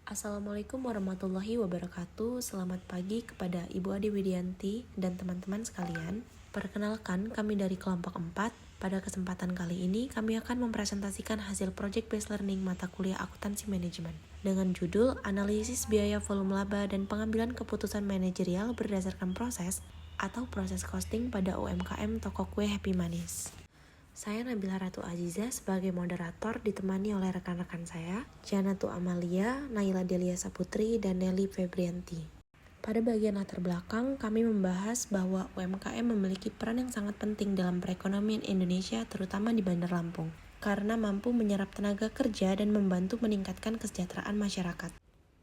Assalamualaikum warahmatullahi wabarakatuh. Selamat pagi kepada Ibu Ade Widianti dan teman-teman sekalian. Perkenalkan, kami dari kelompok 4. Pada kesempatan kali ini, kami akan mempresentasikan hasil Project Based Learning mata kuliah Akuntansi Manajemen dengan judul Analisis Biaya Volume Laba dan Pengambilan Keputusan Manajerial berdasarkan proses atau proses costing pada UMKM Toko Kue Happy Manis. Saya Nabila Ratu Aziza sebagai moderator ditemani oleh rekan-rekan saya, Janatu Amalia, Naila Delia Saputri, dan Nelly Febrianti. Pada bagian latar belakang, kami membahas bahwa UMKM memiliki peran yang sangat penting dalam perekonomian Indonesia, terutama di Bandar Lampung, karena mampu menyerap tenaga kerja dan membantu meningkatkan kesejahteraan masyarakat.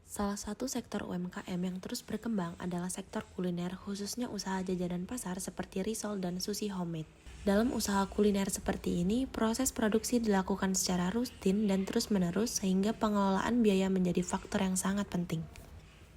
Salah satu sektor UMKM yang terus berkembang adalah sektor kuliner, khususnya usaha jajanan pasar seperti risol dan sushi homemade. Dalam usaha kuliner seperti ini, proses produksi dilakukan secara rutin dan terus-menerus sehingga pengelolaan biaya menjadi faktor yang sangat penting.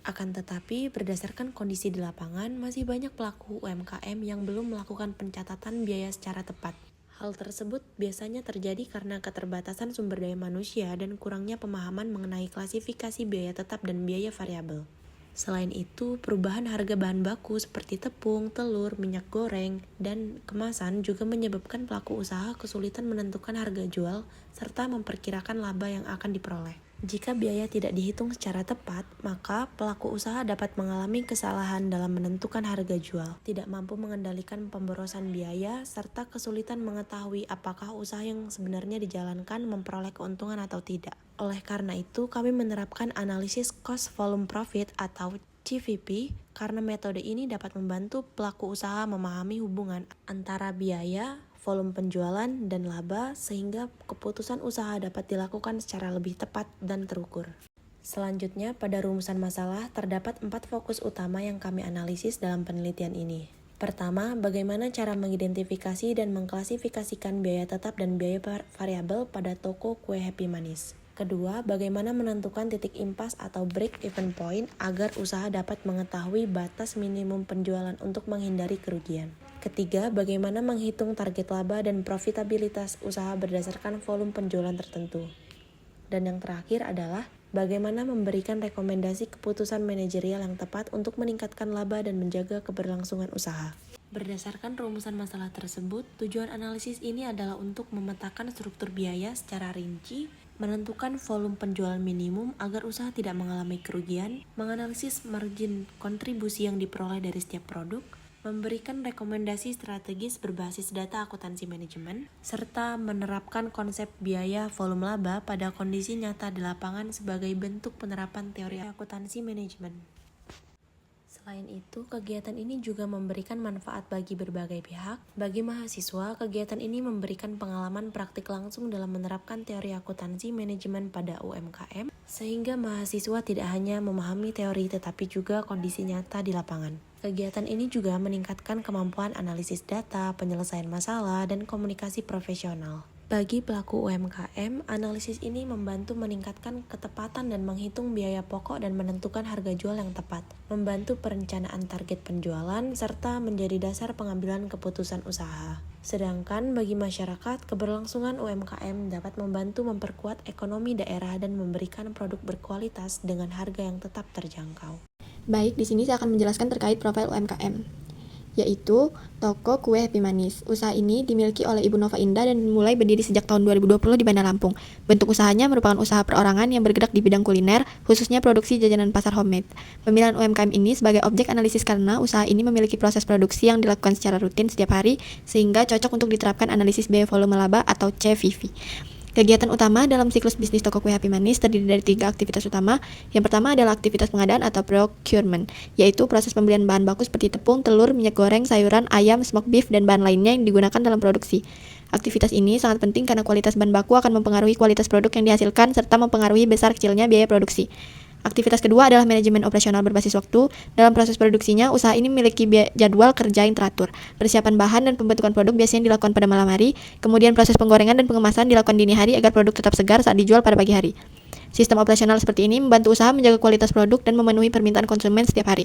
Akan tetapi, berdasarkan kondisi di lapangan, masih banyak pelaku UMKM yang belum melakukan pencatatan biaya secara tepat. Hal tersebut biasanya terjadi karena keterbatasan sumber daya manusia dan kurangnya pemahaman mengenai klasifikasi biaya tetap dan biaya variabel. Selain itu, perubahan harga bahan baku seperti tepung, telur, minyak goreng, dan kemasan juga menyebabkan pelaku usaha kesulitan menentukan harga jual serta memperkirakan laba yang akan diperoleh. Jika biaya tidak dihitung secara tepat, maka pelaku usaha dapat mengalami kesalahan dalam menentukan harga jual, tidak mampu mengendalikan pemborosan biaya, serta kesulitan mengetahui apakah usaha yang sebenarnya dijalankan memperoleh keuntungan atau tidak. Oleh karena itu, kami menerapkan analisis Cost Volume Profit atau CVP karena metode ini dapat membantu pelaku usaha memahami hubungan antara biaya, volume penjualan, dan laba sehingga keputusan usaha dapat dilakukan secara lebih tepat dan terukur. Selanjutnya, pada rumusan masalah terdapat 4 fokus utama yang kami analisis dalam penelitian ini. Pertama, bagaimana cara mengidentifikasi dan mengklasifikasikan biaya tetap dan biaya variabel pada toko kue Happy Manis. Kedua, bagaimana menentukan titik impas atau break-even point agar usaha dapat mengetahui batas minimum penjualan untuk menghindari kerugian. Ketiga, bagaimana menghitung target laba dan profitabilitas usaha berdasarkan volume penjualan tertentu. Dan yang terakhir adalah bagaimana memberikan rekomendasi keputusan manajerial yang tepat untuk meningkatkan laba dan menjaga keberlangsungan usaha. Berdasarkan rumusan masalah tersebut, tujuan analisis ini adalah untuk memetakan struktur biaya secara rinci, menentukan volume penjualan minimum agar usaha tidak mengalami kerugian, menganalisis margin kontribusi yang diperoleh dari setiap produk, memberikan rekomendasi strategis berbasis data akuntansi manajemen, serta menerapkan konsep biaya volume laba pada kondisi nyata di lapangan sebagai bentuk penerapan teori akuntansi manajemen. Selain itu, kegiatan ini juga memberikan manfaat bagi berbagai pihak. Bagi mahasiswa, kegiatan ini memberikan pengalaman praktik langsung dalam menerapkan teori akuntansi manajemen pada UMKM, sehingga mahasiswa tidak hanya memahami teori tetapi juga kondisi nyata di lapangan. Kegiatan ini juga meningkatkan kemampuan analisis data, penyelesaian masalah, dan komunikasi profesional. Bagi pelaku UMKM, analisis ini membantu meningkatkan ketepatan dan menghitung biaya pokok dan menentukan harga jual yang tepat, membantu perencanaan target penjualan, serta menjadi dasar pengambilan keputusan usaha. Sedangkan bagi masyarakat, keberlangsungan UMKM dapat membantu memperkuat ekonomi daerah dan memberikan produk berkualitas dengan harga yang tetap terjangkau. Baik, di sini saya akan menjelaskan terkait profil UMKM, yaitu Toko Kue Happy Manis. Usaha ini dimiliki oleh Ibu Nova Indah dan mulai berdiri sejak tahun 2020 di Bandar Lampung. Bentuk usahanya merupakan usaha perorangan yang bergerak di bidang kuliner, khususnya produksi jajanan pasar homemade. Pemilihan UMKM ini sebagai objek analisis karena usaha ini memiliki proses produksi yang dilakukan secara rutin setiap hari, sehingga cocok untuk diterapkan analisis biaya volume laba atau CVV. Kegiatan utama dalam siklus bisnis Toko Kue Happy Manis terdiri dari 3 aktivitas utama. Yang pertama adalah aktivitas pengadaan atau procurement, yaitu proses pembelian bahan baku seperti tepung, telur, minyak goreng, sayuran, ayam, smoked beef, dan bahan lainnya yang digunakan dalam produksi. Aktivitas ini sangat penting karena kualitas bahan baku akan mempengaruhi kualitas produk yang dihasilkan serta mempengaruhi besar kecilnya biaya produksi. Aktivitas kedua adalah manajemen operasional berbasis waktu. Dalam proses produksinya, usaha ini memiliki jadwal kerja yang teratur. Persiapan bahan dan pembentukan produk biasanya dilakukan pada malam hari, kemudian proses penggorengan dan pengemasan dilakukan dini hari agar produk tetap segar saat dijual pada pagi hari. Sistem operasional seperti ini membantu usaha menjaga kualitas produk dan memenuhi permintaan konsumen setiap hari.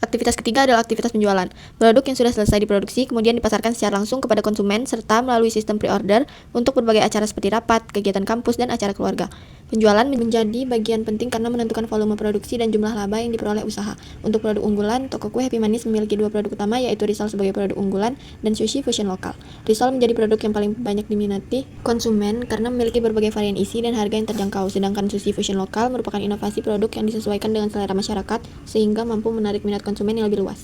Aktivitas ketiga adalah aktivitas penjualan. Produk yang sudah selesai diproduksi kemudian dipasarkan secara langsung kepada konsumen serta melalui sistem pre-order untuk berbagai acara seperti rapat, kegiatan kampus, dan acara keluarga. Penjualan menjadi bagian penting karena menentukan volume produksi dan jumlah laba yang diperoleh usaha. Untuk produk unggulan, toko kue Happy Manis memiliki dua produk utama, yaitu risol sebagai produk unggulan dan sushi fusion lokal. Risol menjadi produk yang paling banyak diminati konsumen karena memiliki berbagai varian isi dan harga yang terjangkau, sedangkan sushi fusion lokal merupakan inovasi produk yang disesuaikan dengan selera masyarakat sehingga mampu menarik minat konsumen yang lebih luas.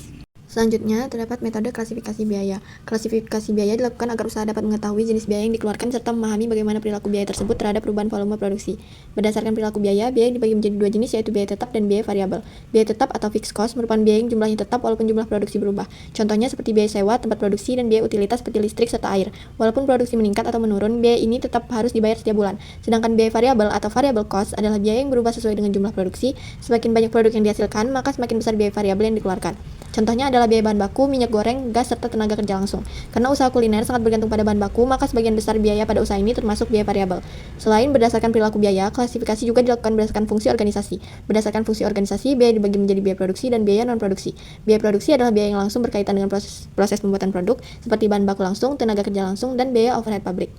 Selanjutnya, terdapat metode klasifikasi biaya. Klasifikasi biaya dilakukan agar usaha dapat mengetahui jenis biaya yang dikeluarkan serta memahami bagaimana perilaku biaya tersebut terhadap perubahan volume produksi. Berdasarkan perilaku biaya dibagi menjadi dua jenis, yaitu biaya tetap dan biaya variabel. Biaya tetap atau fixed cost merupakan biaya yang jumlahnya tetap walaupun jumlah produksi berubah. Contohnya seperti biaya sewa tempat produksi dan biaya utilitas seperti listrik serta air. Walaupun produksi meningkat atau menurun, biaya ini tetap harus dibayar setiap bulan. Sedangkan biaya variabel atau variable cost adalah biaya yang berubah sesuai dengan jumlah produksi. Semakin banyak produk yang dihasilkan, maka semakin besar biaya variabel yang dikeluarkan. Contohnya adalah biaya bahan baku, minyak goreng, gas, serta tenaga kerja langsung. Karena usaha kuliner sangat bergantung pada bahan baku, maka sebagian besar biaya pada usaha ini termasuk biaya variabel. Selain berdasarkan perilaku biaya, klasifikasi juga dilakukan berdasarkan fungsi organisasi. Berdasarkan fungsi organisasi, biaya dibagi menjadi biaya produksi dan biaya non-produksi. Biaya produksi adalah biaya yang langsung berkaitan dengan proses pembuatan produk, seperti bahan baku langsung, tenaga kerja langsung, dan biaya overhead pabrik.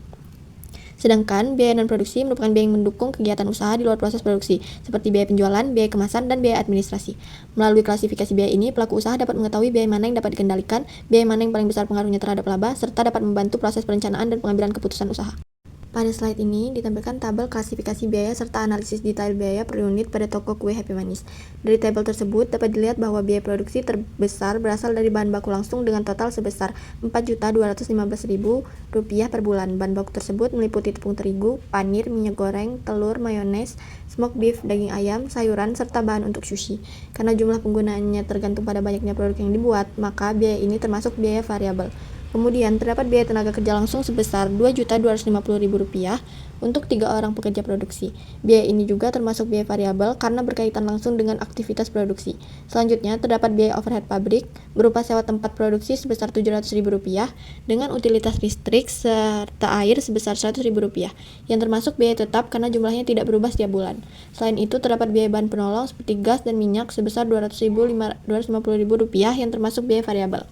Sedangkan biaya non-produksi merupakan biaya yang mendukung kegiatan usaha di luar proses produksi, seperti biaya penjualan, biaya kemasan, dan biaya administrasi. Melalui klasifikasi biaya ini, pelaku usaha dapat mengetahui biaya mana yang dapat dikendalikan, biaya mana yang paling besar pengaruhnya terhadap laba, serta dapat membantu proses perencanaan dan pengambilan keputusan usaha. Pada slide ini ditampilkan tabel klasifikasi biaya serta analisis detail biaya per unit pada toko kue Happy Manis. Dari tabel tersebut dapat dilihat bahwa biaya produksi terbesar berasal dari bahan baku langsung dengan total sebesar Rp4.215.000 per bulan. Bahan baku tersebut meliputi tepung terigu, panir, minyak goreng, telur, mayones, smoked beef, daging ayam, sayuran, serta bahan untuk sushi. Karena jumlah penggunaannya tergantung pada banyaknya produk yang dibuat, maka biaya ini termasuk biaya variabel. Kemudian terdapat biaya tenaga kerja langsung sebesar Rp2.250.000 untuk 3 orang pekerja produksi. Biaya ini juga termasuk biaya variabel karena berkaitan langsung dengan aktivitas produksi. Selanjutnya terdapat biaya overhead pabrik berupa sewa tempat produksi sebesar Rp700.000 dengan utilitas listrik serta air sebesar Rp100.000 yang termasuk biaya tetap karena jumlahnya tidak berubah setiap bulan. Selain itu terdapat biaya bahan penolong seperti gas dan minyak sebesar Rp250.000 yang termasuk biaya variabel.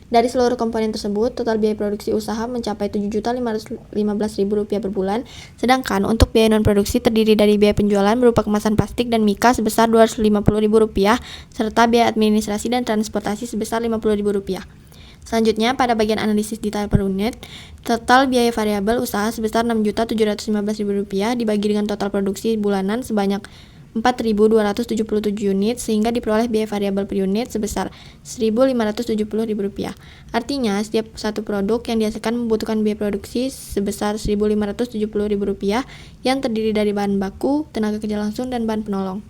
Dari seluruh komponen tersebut, total biaya produksi usaha mencapai Rp7.515.000 per bulan, sedangkan untuk biaya non-produksi terdiri dari biaya penjualan berupa kemasan plastik dan mika sebesar Rp250.000, serta biaya administrasi dan transportasi sebesar Rp50.000. Selanjutnya, pada bagian analisis detail per unit, total biaya variabel usaha sebesar Rp6.715.000 dibagi dengan total produksi bulanan sebanyak 4.277 unit sehingga diperoleh biaya variabel per unit sebesar Rp1.570.000. Artinya, setiap satu produk yang dihasilkan membutuhkan biaya produksi sebesar Rp1.570.000 yang terdiri dari bahan baku, tenaga kerja langsung, dan bahan penolong.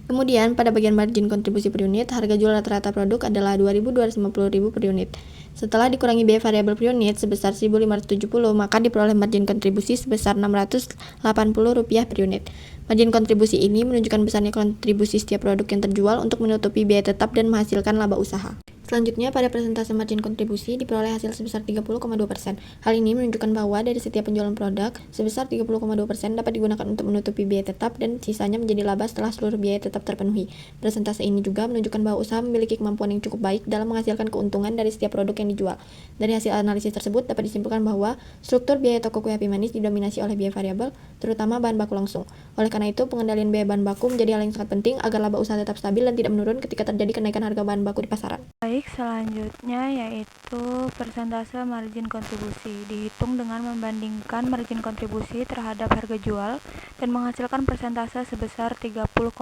Kemudian, pada bagian margin kontribusi per unit, harga jual rata-rata produk adalah Rp2.250.000 per unit. Setelah dikurangi biaya variabel per unit sebesar Rp1.570, maka diperoleh margin kontribusi sebesar Rp680 per unit. Margin kontribusi ini menunjukkan besarnya kontribusi setiap produk yang terjual untuk menutupi biaya tetap dan menghasilkan laba usaha. Selanjutnya, pada persentase margin kontribusi diperoleh hasil sebesar 30,2%. Hal ini menunjukkan bahwa dari setiap penjualan produk, sebesar 30,2% dapat digunakan untuk menutupi biaya tetap dan sisanya menjadi laba setelah seluruh biaya tetap terpenuhi. Persentase ini juga menunjukkan bahwa usaha memiliki kemampuan yang cukup baik dalam menghasilkan keuntungan dari setiap produk yang dijual. Dari hasil analisis tersebut dapat disimpulkan bahwa struktur biaya toko kue Happy Manis didominasi oleh biaya variabel, terutama bahan baku langsung. Oleh karena itu, pengendalian biaya bahan baku menjadi hal yang sangat penting agar laba usaha tetap stabil dan tidak menurun ketika terjadi kenaikan harga bahan baku di pasaran. Baik, selanjutnya yaitu persentase margin kontribusi. Dihitung dengan membandingkan margin kontribusi terhadap harga jual dan menghasilkan persentase sebesar 30,2%.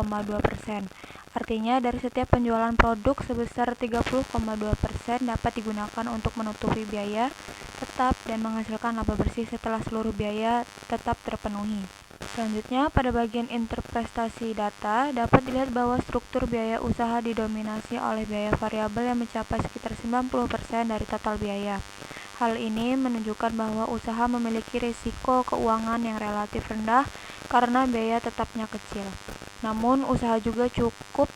Artinya, dari setiap penjualan produk sebesar 30,2% dapat digunakan untuk menutupi biaya tetap dan menghasilkan laba bersih setelah seluruh biaya tetap terpenuhi. Selanjutnya, pada bagian interpretasi data, dapat dilihat bahwa struktur biaya usaha didominasi oleh biaya variabel yang mencapai sekitar 90% dari total biaya. Hal ini menunjukkan bahwa usaha memiliki risiko keuangan yang relatif rendah karena biaya tetapnya kecil. Namun, usaha juga cukup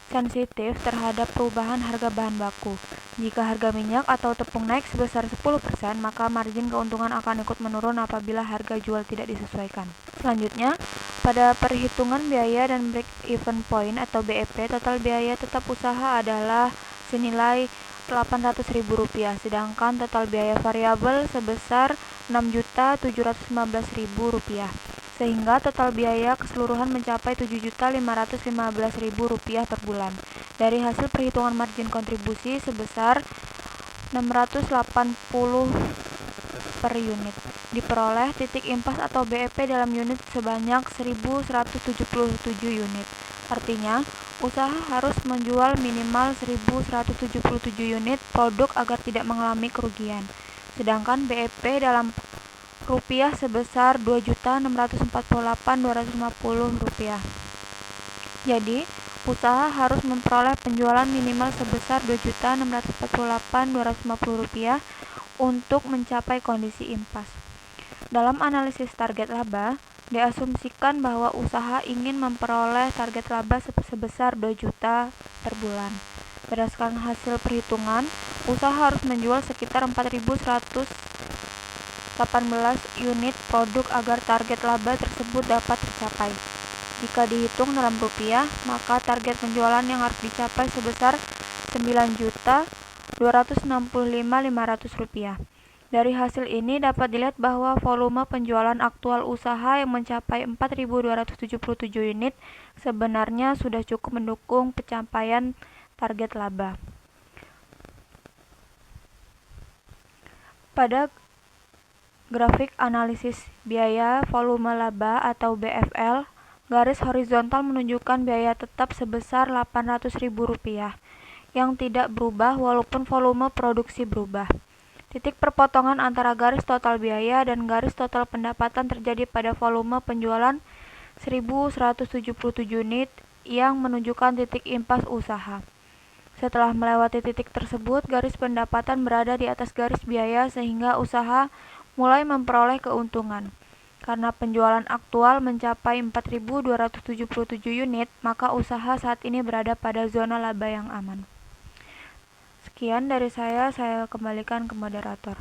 sensitif terhadap perubahan harga bahan baku. Jika harga minyak atau tepung naik sebesar 10%, maka margin keuntungan akan ikut menurun apabila harga jual tidak disesuaikan. Selanjutnya, pada perhitungan biaya dan break-even point atau BEP, total biaya tetap usaha adalah senilai Rp800.000, sedangkan total biaya variabel sebesar Rp6.715.000. sehingga total biaya keseluruhan mencapai Rp7.515.000 per bulan. Dari hasil perhitungan margin kontribusi sebesar 680 per unit, diperoleh titik impas atau BEP dalam unit sebanyak 1.177 unit. Artinya, usaha harus menjual minimal 1.177 unit produk agar tidak mengalami kerugian. Sedangkan BEP dalam rupiah sebesar Rp2.648.250. Jadi, usaha harus memperoleh penjualan minimal sebesar Rp2.648.250 untuk mencapai kondisi impas. Dalam analisis target laba, diasumsikan bahwa usaha ingin memperoleh target laba sebesar 2 juta per bulan. Berdasarkan hasil perhitungan, usaha harus menjual sekitar 4.118 unit produk agar target laba tersebut dapat tercapai. Jika dihitung dalam rupiah, maka target penjualan yang harus dicapai sebesar Rp9.265.500. Dari hasil ini dapat dilihat bahwa volume penjualan aktual usaha yang mencapai 4.277 unit sebenarnya sudah cukup mendukung pencapaian target laba. Pada grafik analisis biaya volume laba atau BFL, garis horizontal menunjukkan biaya tetap sebesar Rp800.000 yang tidak berubah walaupun volume produksi berubah. Titik perpotongan antara garis total biaya dan garis total pendapatan terjadi pada volume penjualan 1.177 unit yang menunjukkan titik impas usaha. Setelah melewati titik tersebut, garis pendapatan berada di atas garis biaya sehingga usaha mulai memperoleh keuntungan. Karena penjualan aktual mencapai 4.277 unit, maka usaha saat ini berada pada zona laba yang aman. Sekian dari saya kembalikan ke moderator.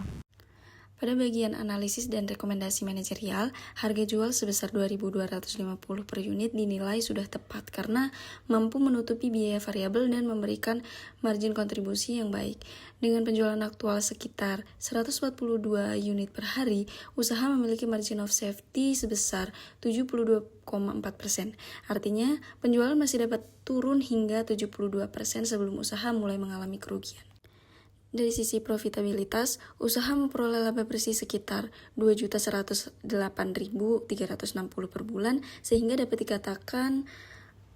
Pada bagian analisis dan rekomendasi manajerial, harga jual sebesar 2.250 per unit dinilai sudah tepat karena mampu menutupi biaya variabel dan memberikan margin kontribusi yang baik. Dengan penjualan aktual sekitar 142 unit per hari, usaha memiliki margin of safety sebesar 72,4%. Artinya, penjualan masih dapat turun hingga 72% sebelum usaha mulai mengalami kerugian. Dari sisi profitabilitas, usaha memperoleh laba bersih sekitar Rp2.108.360 per bulan, sehingga dapat dikatakan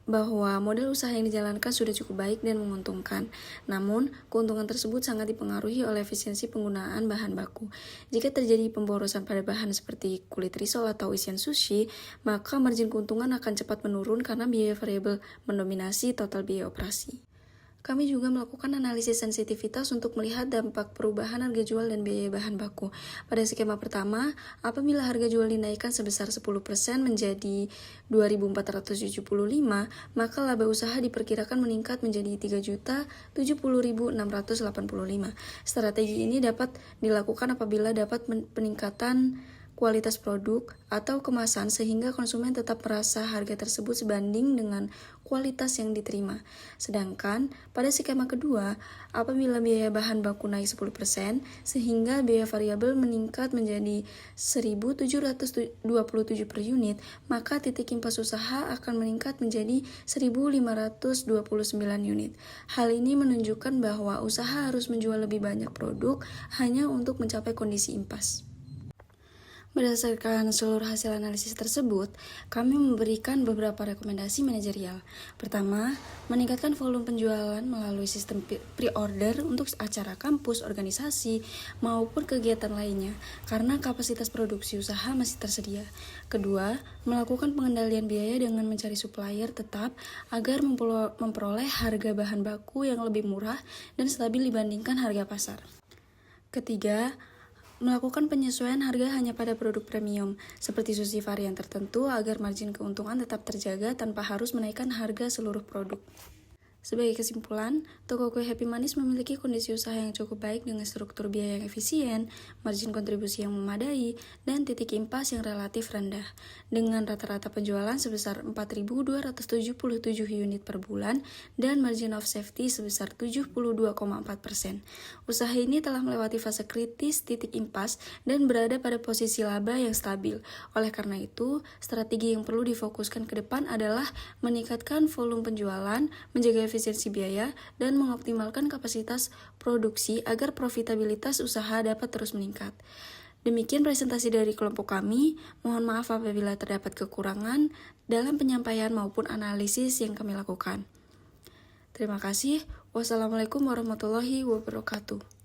bahwa model usaha yang dijalankan sudah cukup baik dan menguntungkan. Namun, keuntungan tersebut sangat dipengaruhi oleh efisiensi penggunaan bahan baku. Jika terjadi pemborosan pada bahan seperti kulit risol atau isian sushi, maka margin keuntungan akan cepat menurun karena biaya variabel mendominasi total biaya operasi. Kami juga melakukan analisis sensitivitas untuk melihat dampak perubahan harga jual dan biaya bahan baku. Pada skema pertama, apabila harga jual dinaikkan sebesar 10% menjadi 2.475, maka laba usaha diperkirakan meningkat menjadi 3.070.685. Strategi ini dapat dilakukan apabila dapat peningkatan kualitas produk atau kemasan sehingga konsumen tetap merasa harga tersebut sebanding dengan kualitas yang diterima. Sedangkan pada skema kedua, apabila biaya bahan baku naik 10% sehingga biaya variabel meningkat menjadi 1.727 per unit, maka titik impas usaha akan meningkat menjadi 1.529 unit. Hal ini menunjukkan bahwa usaha harus menjual lebih banyak produk hanya untuk mencapai kondisi impas. Berdasarkan seluruh hasil analisis tersebut, kami memberikan beberapa rekomendasi manajerial. Pertama, meningkatkan volume penjualan melalui sistem pre-order untuk acara kampus, organisasi, maupun kegiatan lainnya, karena kapasitas produksi usaha masih tersedia. Kedua, melakukan pengendalian biaya dengan mencari supplier tetap agar memperoleh harga bahan baku yang lebih murah dan stabil dibandingkan harga pasar. Ketiga, melakukan penyesuaian harga hanya pada produk premium, seperti sushi varian tertentu agar margin keuntungan tetap terjaga tanpa harus menaikkan harga seluruh produk. Sebagai kesimpulan, toko kue Happy Manis memiliki kondisi usaha yang cukup baik dengan struktur biaya yang efisien, margin kontribusi yang memadai, dan titik impas yang relatif rendah. Dengan rata-rata penjualan sebesar 4.277 unit per bulan dan margin of safety sebesar 72,4%. Usaha ini telah melewati fase kritis titik impas dan berada pada posisi laba yang stabil. Oleh karena itu, strategi yang perlu difokuskan ke depan adalah meningkatkan volume penjualan, menjaga efisiensi biaya, dan mengoptimalkan kapasitas produksi agar profitabilitas usaha dapat terus meningkat. Demikian presentasi dari kelompok kami. Mohon maaf apabila terdapat kekurangan dalam penyampaian maupun analisis yang kami lakukan. Terima kasih. Wassalamualaikum warahmatullahi wabarakatuh.